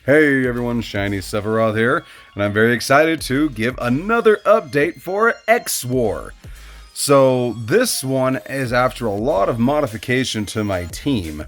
Hey everyone, Shiny Sephiroth here, and I'm very excited to give another update for X-War. So this one is after a lot of modification to my team.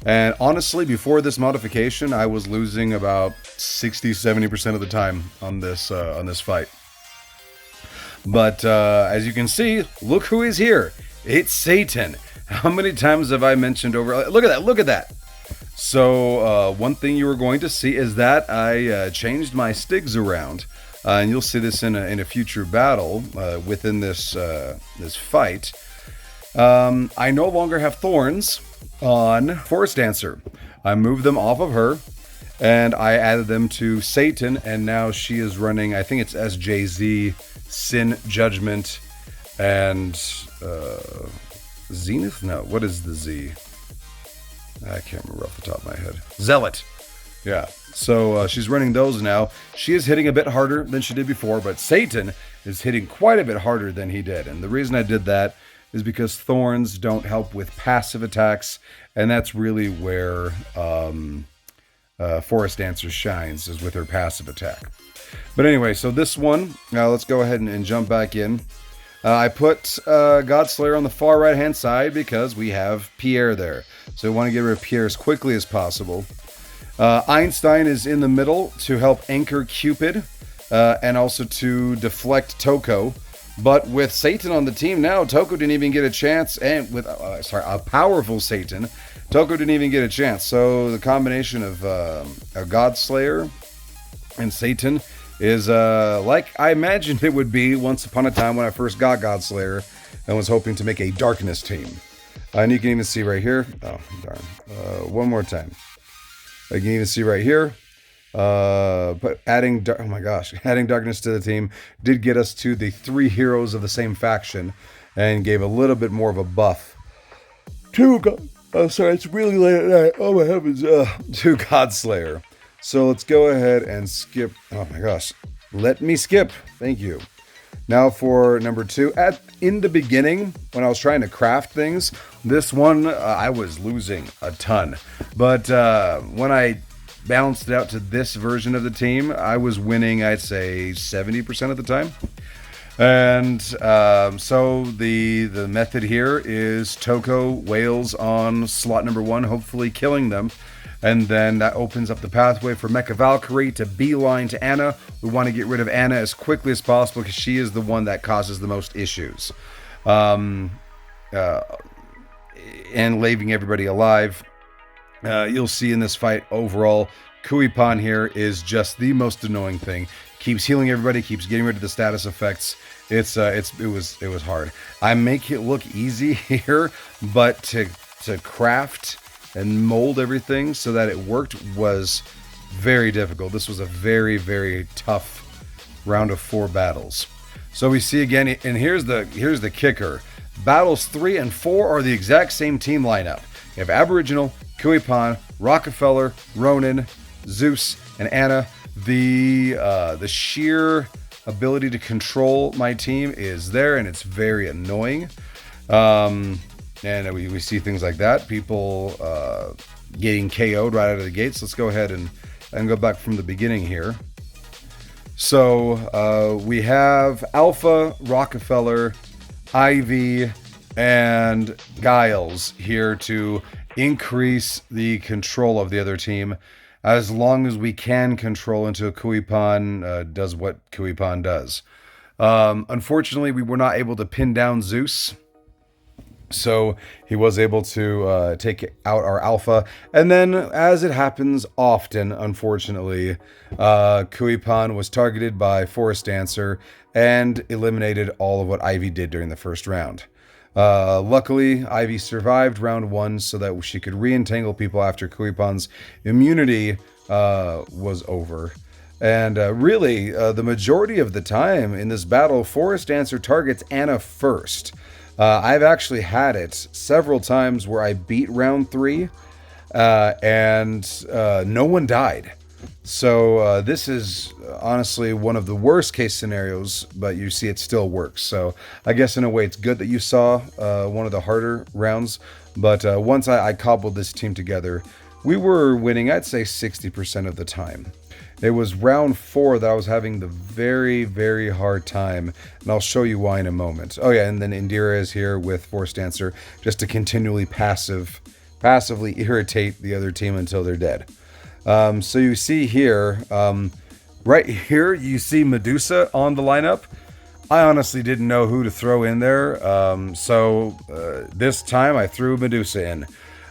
And honestly, before this modification, I was losing about 60-70% of the time on this fight. But as you can see, look who is here. It's Satan. How many times have I mentioned over... Look at that, look at that. So one thing you are going to see is that I changed my Styx around, and you'll see this in a future battle within this fight. I no longer have thorns on Forest Dancer. I moved them off of her, and I added them to Satan, and now she is running. I think it's SJZ, Sin, Judgment, and Zenith. No, what is the Z? I can't remember off the top of my head. Zealot. Yeah. So she's running those now. She is hitting a bit harder than she did before, but Satan is hitting quite a bit harder than he did. And the reason I did that is because thorns don't help with passive attacks, and that's really where Forest Dancer shines, is with her passive attack. But anyway, so this one, now let's go ahead and jump back in. I put Godslayer on the far right-hand side because we have Pierre there. So we want to get rid of Pierre as quickly as possible. Einstein is in the middle to help anchor Cupid and also to deflect Toko. But with Satan on the team now, Toko didn't even get a chance. And with, a powerful Satan, Toko didn't even get a chance. So the combination of a Godslayer and Satan is like I imagined it would be once upon a time when I first got Godslayer and was hoping to make a Darkness team. And you can even see right here. Oh, darn. One more time. You can even see right here. But adding Darkness to the team did get us to the 3 heroes of the same faction and gave a little bit more of a buff to it's really late at night. Oh my heavens. To Godslayer. So let's go ahead and skip. Oh my gosh. Let me skip. Thank you. Now for number 2. In the beginning, when I was trying to craft things, this one I was losing a ton. But when I balanced it out to this version of the team, I was winning, I'd say, 70% of the time. And so the method here is Toko Whales on slot number 1, hopefully killing them. And then that opens up the pathway for Mecha Valkyrie to beeline to Anna. We want to get rid of Anna as quickly as possible because she is the one that causes the most issues. And leaving everybody alive. You'll see in this fight overall, Kuipan here is just the most annoying thing. Keeps healing everybody, keeps getting rid of the status effects. It was hard. I make it look easy here, but to craft and mold everything so that it worked was very difficult. This was a very, very tough round of 4 battles. So we see again, and here's the kicker. Battles 3 and 4 are the exact same team lineup. You have Aboriginal, Kuipan, Rockefeller, Ronin, Zeus, and Anna. The sheer ability to control my team is there, and it's very annoying. And we see things like that. People getting KO'd right out of the gates. Let's go ahead and go back from the beginning here. So we have Alpha, Rockefeller, Ivy, and Giles here to increase the control of the other team. As long as we can control until Kuipan does what Kuipan does. Unfortunately, we were not able to pin down Zeus. So he was able to take out our Alpha. And then, as it happens often, unfortunately, Kuipan was targeted by Forest Dancer and eliminated all of what Ivy did during the first round. Luckily, Ivy survived round 1 so that she could re-entangle people after Kuipan's immunity was over. And really, the majority of the time in this battle, Forest Dancer targets Anna first. I've actually had it several times where I beat round 3 and no one died. So this is honestly one of the worst case scenarios, but you see it still works. So I guess in a way it's good that you saw one of the harder rounds. But once I cobbled this team together, we were winning, I'd say 60% of the time. It was round 4 that I was having the very, very hard time, and I'll show you why in a moment. Oh yeah, and then Indira is here with Force Dancer just to continually passively irritate the other team until they're dead. So you see here, right here, you see Medusa on the lineup. I honestly didn't know who to throw in there, so this time I threw Medusa in.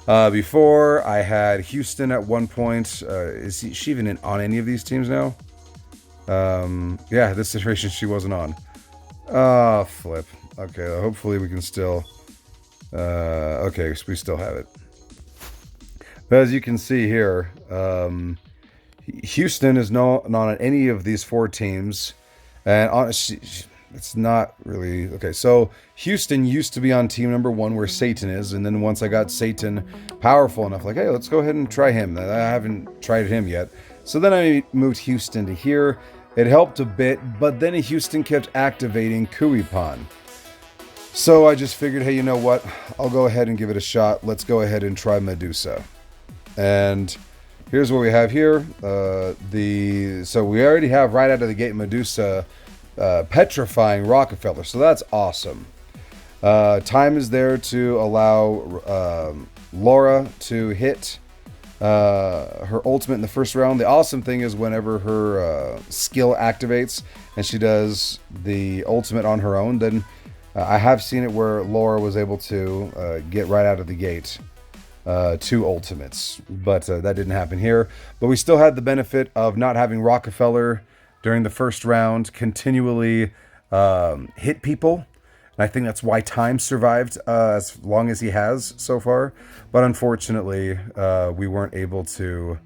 Before, I had Houston at one point. Is she even on any of these teams now? Yeah, this iteration she wasn't on. Oh, flip. Okay, hopefully we can still... okay, so we still have it. But as you can see here, Houston is not on any of these 4 teams. And honestly, it's not really... Okay, so Houston used to be on team number 1 where Satan is. And then once I got Satan powerful enough, like, hey, let's go ahead and try him. I haven't tried him yet. So then I moved Houston to here. It helped a bit, but then Houston kept activating Kuipan. So I just figured, hey, you know what? I'll go ahead and give it a shot. Let's go ahead and try Medusa. And here's what we have here. So we already have right out of the gate Medusa petrifying Rockefeller. So that's awesome. Time is there to allow Laura to hit her ultimate in the first round. The awesome thing is whenever her skill activates and she does the ultimate on her own, then I have seen it where Laura was able to get right out of the gate 2 ultimates, but that didn't happen here. But we still had the benefit of not having Rockefeller during the first round continually hit people. And I think that's why Time survived as long as he has so far. But unfortunately, we weren't able to...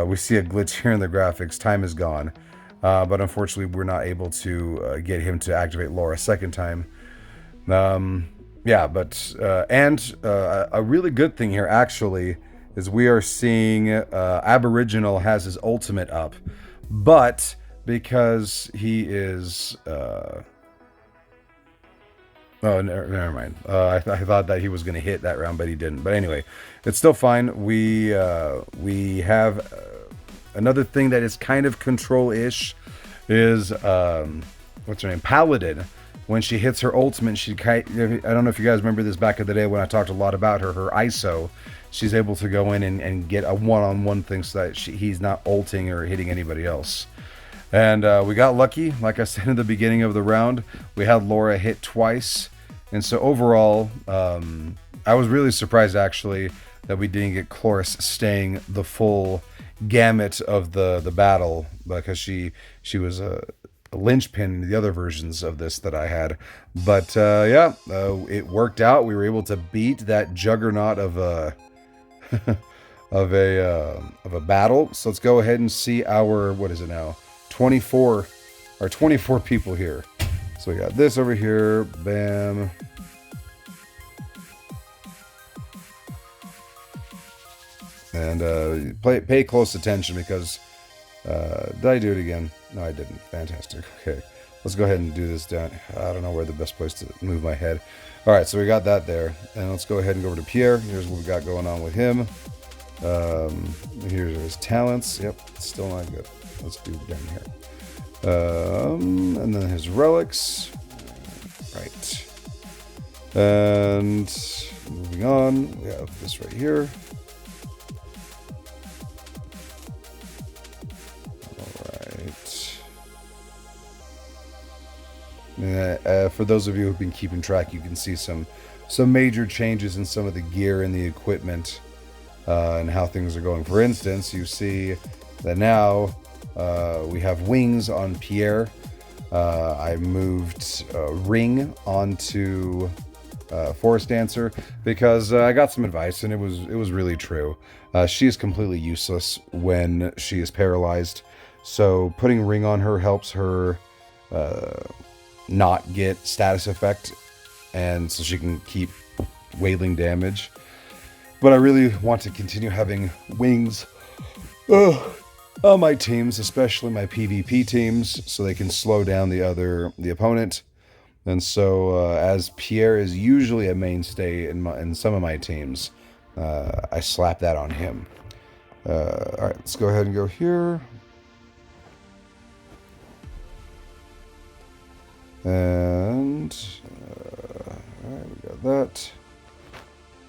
we see a glitch here in the graphics. Time is gone. But unfortunately, we're not able to get him to activate Laura a second time. Yeah, but... and a really good thing here, actually, is we are seeing Aboriginal has his ultimate up. But because he is... oh, never mind. I thought that he was going to hit that round, but he didn't. But anyway, it's still fine. We have another thing that is kind of control-ish is, what's her name? Paladin. When she hits her ultimate, I don't know if you guys remember this back in the day when I talked a lot about her ISO. She's able to go in and get a one-on-one thing so that he's not ulting or hitting anybody else. And we got lucky. Like I said in the beginning of the round, we had Laura hit twice. And so overall, I was really surprised actually that we didn't get Chloris staying the full gamut of the battle, because she was a linchpin in the other versions of this that I had. But yeah, it worked out. We were able to beat that juggernaut of a of a battle. So let's go ahead and see our, what is it now? 24 people here. So we got this over here. Bam. And pay close attention because did I do it again? No, I didn't. Fantastic. Okay, let's go ahead and do this down. I don't know where the best place to move my head. All right, so we got that there, and let's go ahead and go over to Pierre. Here's what we got going on with him. Here's his talents. Yep, still not good. Let's do down here. And then his relics. Right. And moving on, we have this right here. For those of you who've been keeping track, you can see some major changes in some of the gear and the equipment and how things are going. For instance, you see that now we have wings on Pierre. I moved Ring onto Force Dancer because I got some advice and it was really true. She is completely useless when she is paralyzed, so putting Ring on her helps her not get status effect, and so she can keep wailing damage. But I really want to continue having wings on my teams, especially my PvP teams, so they can slow down the opponent. And so as Pierre is usually a mainstay in some of my teams, I slap that on him. All right, let's go ahead and go here. And all right, we got that.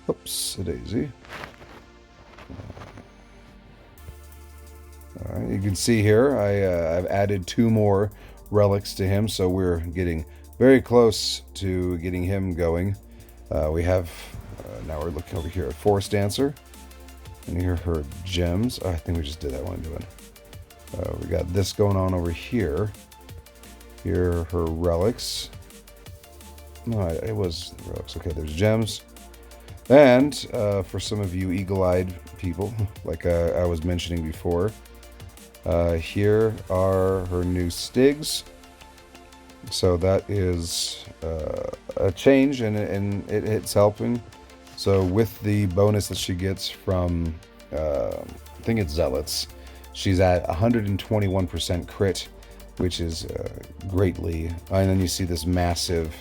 Oops, a daisy. All right, you can see here I've added 2 more relics to him, so we're getting very close to getting him going. We have now we're looking over here at Forest Dancer, and here are her gems. Oh, I think we just did that one. We got this going on over here. Here are her relics. No, it was relics. Okay, there's gems. And for some of you eagle-eyed people, like I was mentioning before, here are her new Stigs. So that is a change, and it's helping. So with the bonus that she gets from, I think it's Zealots, she's at 121% crit, which is greatly. And then you see this massive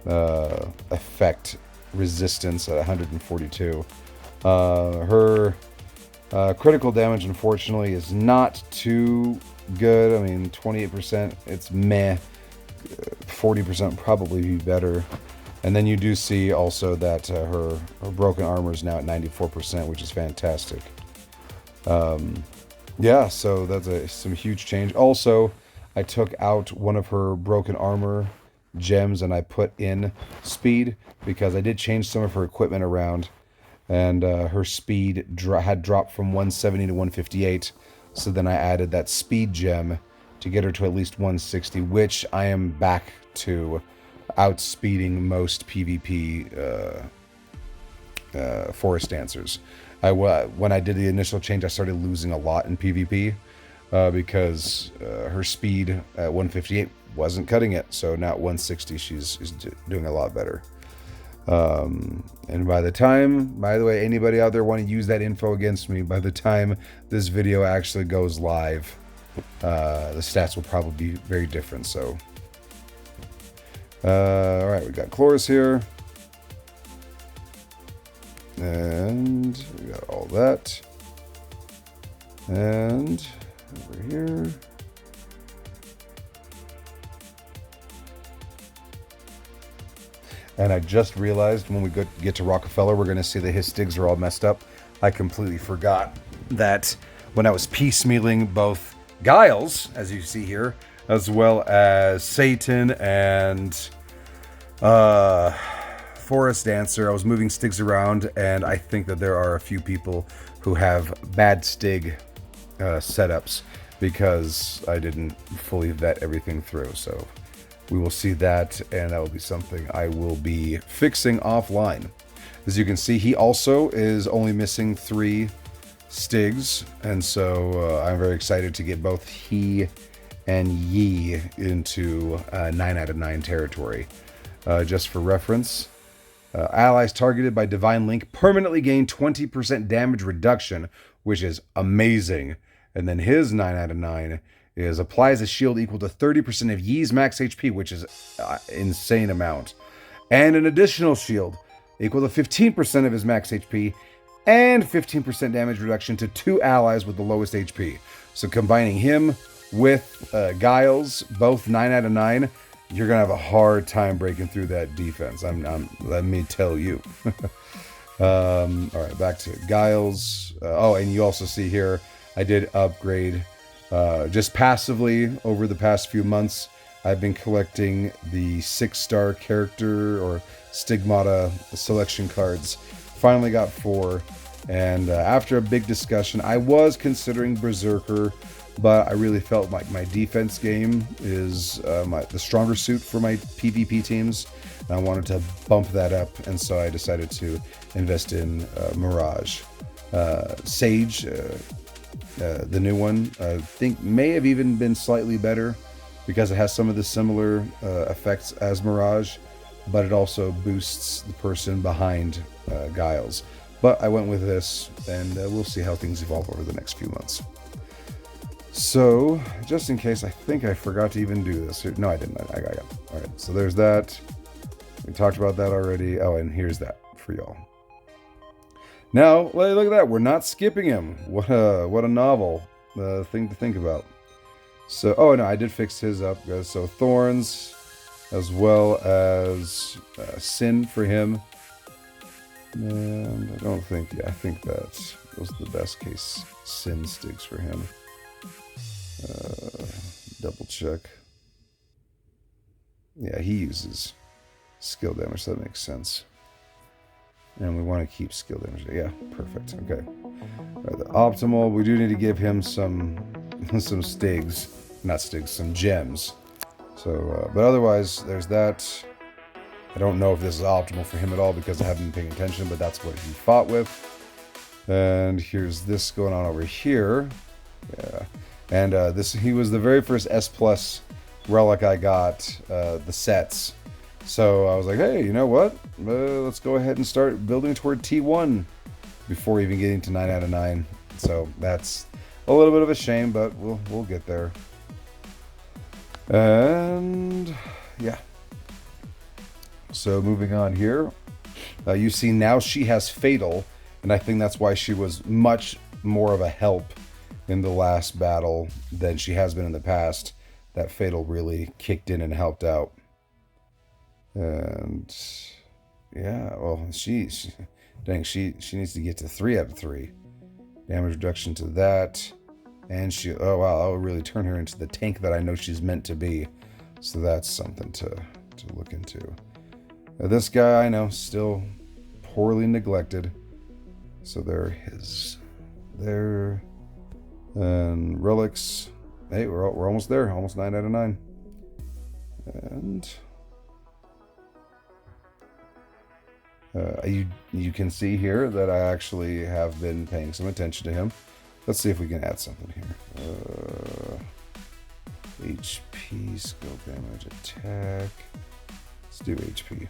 effect resistance at 142. Her critical damage, unfortunately, is not too good. I mean, 28%, it's meh. 40% probably be better. And then you do see also that her broken armor is now at 94%, which is fantastic. Yeah, so that's some huge change. Also, I took out one of her broken armor gems and I put in speed because I did change some of her equipment around, and her speed had dropped from 170 to 158. So then I added that speed gem to get her to at least 160, which I am back to outspeeding most PvP Forest Dancers. When I did the initial change, I started losing a lot in PvP because her speed at 158 wasn't cutting it. So now at 160, she's doing a lot better. And by the way, anybody out there want to use that info against me, by the time this video actually goes live, the stats will probably be very different. So, all right, we got Chloris here. And we got all that. And over here. And I just realized when we get to Rockefeller, we're going to see that his Stigs are all messed up. I completely forgot that when I was piecemealing both Giles, as you see here, as well as Satan and Forest Dancer, I was moving Stigs around, and I think that there are a few people who have bad Stig setups because I didn't fully vet everything through. So we will see that, and that will be something I will be fixing offline. As you can see, he also is only missing 3 Stigs, and so I'm very excited to get both he and Yi into 9 out of 9 territory. Just for reference, allies targeted by Divine Link permanently gain 20% damage reduction, which is amazing. And then his 9 out of 9 is applies a shield equal to 30% of Yi's max HP, which is insane amount. And an additional shield equal to 15% of his max HP and 15% damage reduction to 2 allies with the lowest HP. So combining him with Giles, both 9 out of 9, you're going to have a hard time breaking through that defense. Let me tell you. All right, back to Giles. Oh, and you also see here, I did upgrade just passively over the past few months. I've been collecting the 6-star character or Stigmata selection cards. Finally got 4. And after a big discussion, I was considering Berserker, but I really felt like my defense game is the stronger suit for my PvP teams. And I wanted to bump that up, and so I decided to invest in Mirage. Sage, the new one, I think may have even been slightly better because it has some of the similar effects as Mirage, but it also boosts the person behind Giles. But I went with this, and we'll see how things evolve over the next few months. So, just in case, I think I forgot to even do this. No, I didn't. I got it. All right, so there's that. We talked about that already. Oh, and here's that for y'all. Now, look at that. We're not skipping him. What a novel thing to think about. So, oh no, I did fix his up, guys. So thorns, as well as sin for him. And I don't think, yeah, I think that was the best case sin sticks for him. Double check. Yeah, he uses skill damage. That makes sense. And we want to keep skill damage. Yeah, perfect. Okay. All right, the optimal. We do need to give him some stigs, not stigs, some gems. So, but otherwise, there's that. I don't know if this is optimal for him at all because I haven't been paying attention, but that's what he fought with. And here's this going on over here. Yeah. And he was the very first S plus relic I got, the sets. So I was like, hey, you know what? Let's go ahead and start building toward T1 before even getting to 9 out of 9. So that's a little bit of a shame, but we'll get there. And yeah. So moving on here, you see now she has Fatal, and I think that's why she was much more of a help in the last battle than she has been in the past. That Fatal really kicked in and helped out. And yeah, well, she needs to get to 3 out of 3. Damage reduction to that. And oh wow, I'll really turn her into the tank that I know she's meant to be. So that's something to look into. This guy, I know, still poorly neglected. So they're his. There. And relics. Hey, we're almost there. Almost 9 out of 9. And you can see here that I actually have been paying some attention to him. Let's see if we can add something here. HP, skill damage, attack. Let's do HP.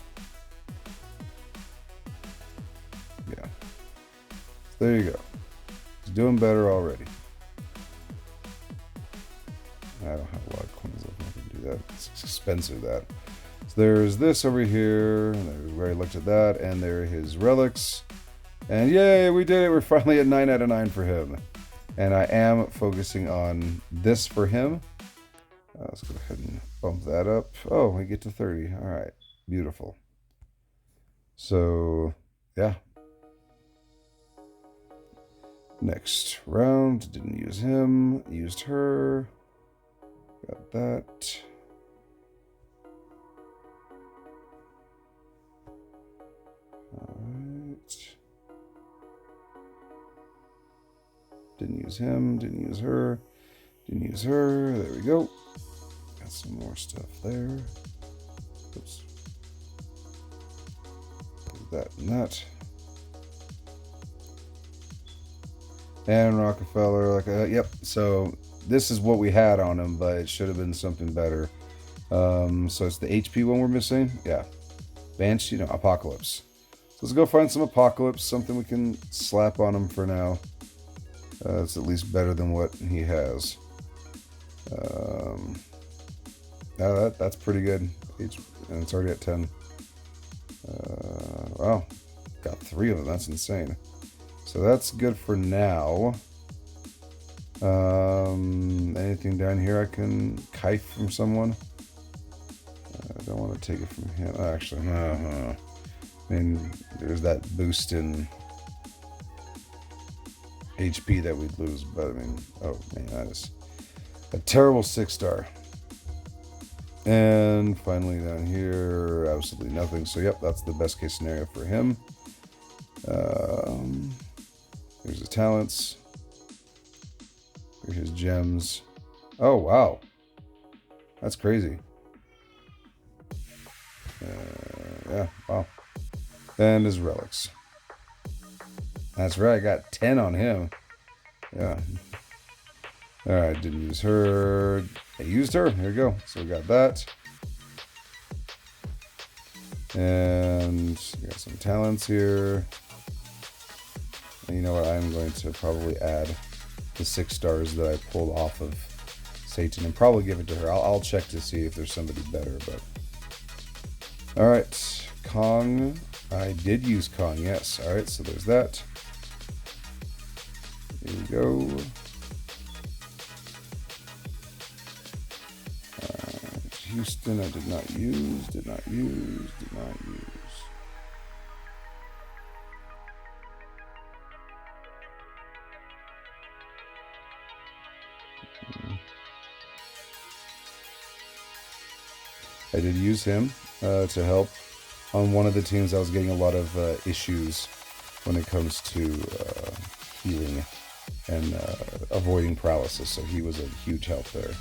Yeah. There you go. He's doing better already. I don't have a lot of coins left. I can do that. It's expensive, that. So there's this over here. And there's where I looked at that. And there are his relics. And yay, we did it. We're finally at 9 out of 9 for him. And I am focusing on this for him. Let's go ahead and bump that up. Oh, we get to 30. All right. Beautiful. So, yeah. Next round. Didn't use him. Used her. Got that. All right. Didn't use him. Didn't use her. Didn't use her. There we go. Got some more stuff there. Oops. That and that. And Rockefeller. Yep. So this is what we had on him, but it should have been something better. So it's the HP one we're missing. Yeah. Banshee, Apocalypse. So let's go find some Apocalypse, something we can slap on him for now. It's at least better than what he has. That's pretty good. And it's already at 10. Wow. Got 3 of them. That's insane. So that's good for now. Anything down here I can kite from someone? I don't want to take it from him. Actually, I mean, there's that boost in HP that we'd lose, but I mean, oh man, that is a terrible 6-star. And finally down here, absolutely nothing. So yep, that's the best case scenario for him. Here's his talents. Here's his gems. Oh wow, that's crazy. Yeah, wow. And his relics. That's right, I got 10 on him. Yeah. Alright, didn't use her. I used her. Here we go. So we got that. And we got some talents here. And you know what? I'm going to probably add the 6 stars that I pulled off of Satan and probably give it to her. I'll check to see if there's somebody better, but. Alright, Kong. I did use Kong, yes. Alright, so there's that. Here we go. Houston, I did not use. I did use him to help on one of the teams. I was getting a lot of issues when it comes to healing and avoiding paralysis, so he was a huge help there.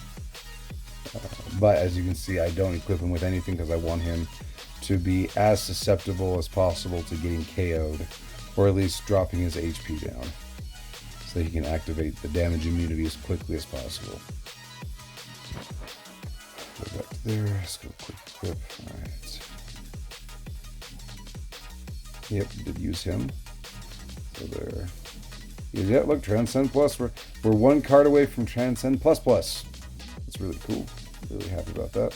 But as you can see, I don't equip him with anything because I want him to be as susceptible as possible to getting KO'd, or at least dropping his HP down, so he can activate the damage immunity as quickly as possible. Go back to there. Let's go quick equip. All right. Yep, did use him. So there. Yeah, look, Transcend Plus. We're one card away from Transcend Plus Plus. That's really cool. Really happy about that.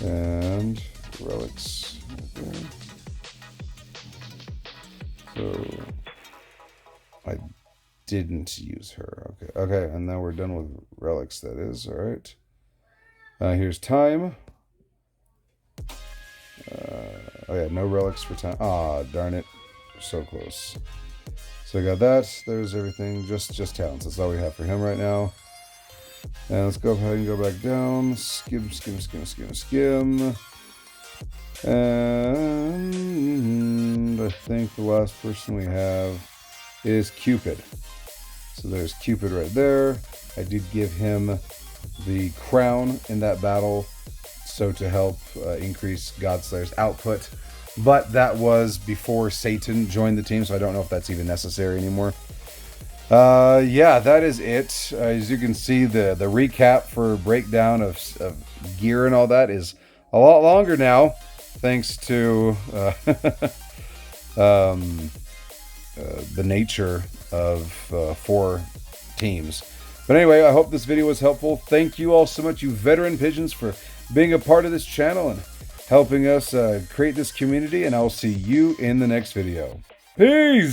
And relics right there. So I didn't use her. Okay, and now we're done with relics. That is all right. Here's time. Oh yeah, no relics for time. Ah, darn it, so close. So I got that. There's everything. Just talents. That's all we have for him right now. And let's go ahead and go back down. Skim. And I think the last person we have is Cupid. So there's Cupid right there. I did give him the crown in that battle, so to help increase Godslayer's output. But that was before Satan joined the team, so I don't know if that's even necessary anymore. Yeah, that is it. As you can see, the recap for breakdown of gear and all that is a lot longer now, thanks to the nature of 4 teams. But anyway, I hope this video was helpful. Thank you all so much, you veteran pigeons, for being a part of this channel and helping us create this community. And I'll see you in the next video. Peace!